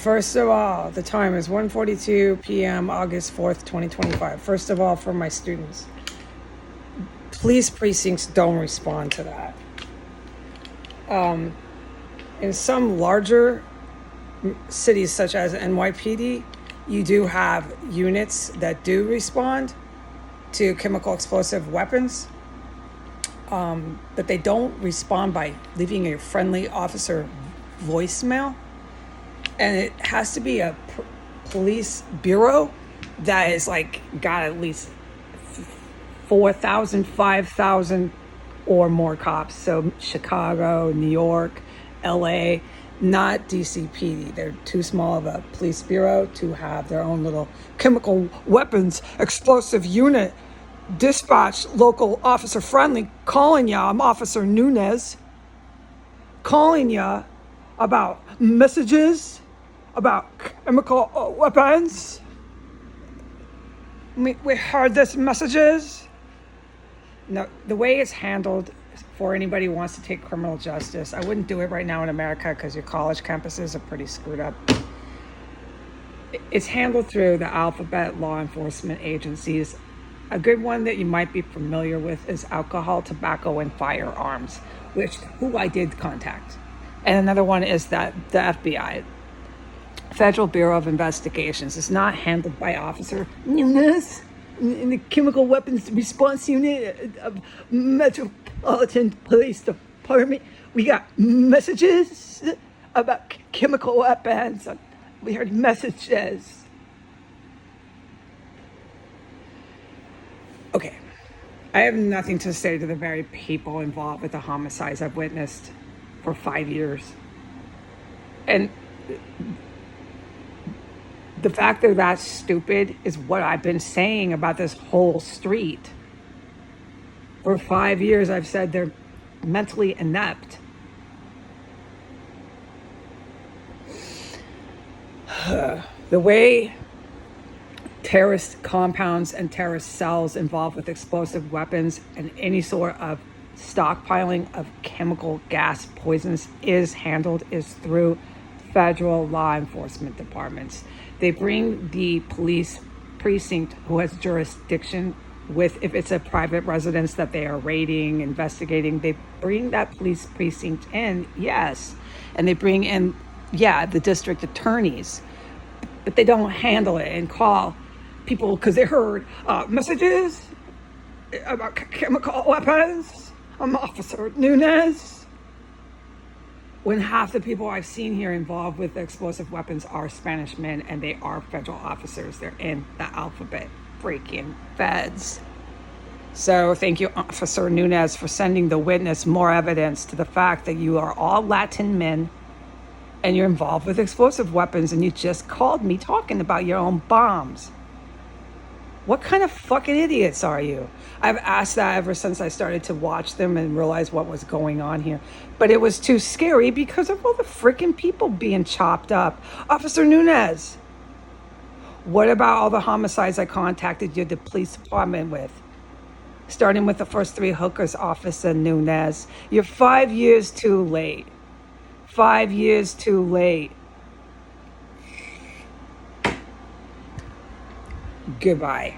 First of all, the time is 1:42 p.m. August 4th, 2025. First of all, for my students, police precincts don't respond to that. In some larger cities such as NYPD, you do have units that do respond to chemical explosive weapons, but they don't respond by leaving a friendly officer voicemail. And it has to be a police bureau that is like got at least 4,000, 5,000 or more cops. So Chicago, New York, LA, not DCPD. They're too small of a police bureau to have their own little chemical weapons explosive unit. Dispatch local officer friendly, calling ya. I'm Officer Nunez, calling ya about messages about chemical weapons. We heard this messages. No, the way it's handled for anybody who wants to take criminal justice, I wouldn't do it right now in America because your college campuses are pretty screwed up. It's handled through the alphabet law enforcement agencies. A good one that you might be familiar with is alcohol, tobacco, and firearms, who I did contact. And another one is the FBI, Federal Bureau of Investigations. It's not handled by Officer Nunez in the Chemical Weapons Response Unit of Metropolitan Police Department. We got messages about chemical weapons. We heard messages. Okay, I have nothing to say to the very people involved with the homicides I've witnessed for 5 years. And the fact that that's stupid is what I've been saying about this whole street. For 5 years, I've said they're mentally inept. The way terrorist compounds and terrorist cells involved with explosive weapons and any sort of stockpiling of chemical gas poisons is handled is through federal law enforcement departments. They bring the police precinct who has jurisdiction with, if it's a private residence that they are raiding, investigating, they bring that police precinct in, yes. And they bring in, the district attorneys, but they don't handle it and call people because they heard messages about chemical weapons. I'm Officer Nunez. When half the people I've seen here involved with explosive weapons are Spanish men and they are federal officers. They're in the alphabet freaking feds. So thank you, Officer Nunez, for sending the witness more evidence to the fact that you are all Latin men and you're involved with explosive weapons and you just called me talking about your own bombs. What kind of fucking idiots are you? I've asked that ever since I started to watch them and realize what was going on here. But it was too scary because of all the freaking people being chopped up. Officer Nunez, what about all the homicides I contacted you, the police department with? Starting with the first 3 hookers, Officer Nunez. You're 5 years too late. 5 years too late. Goodbye.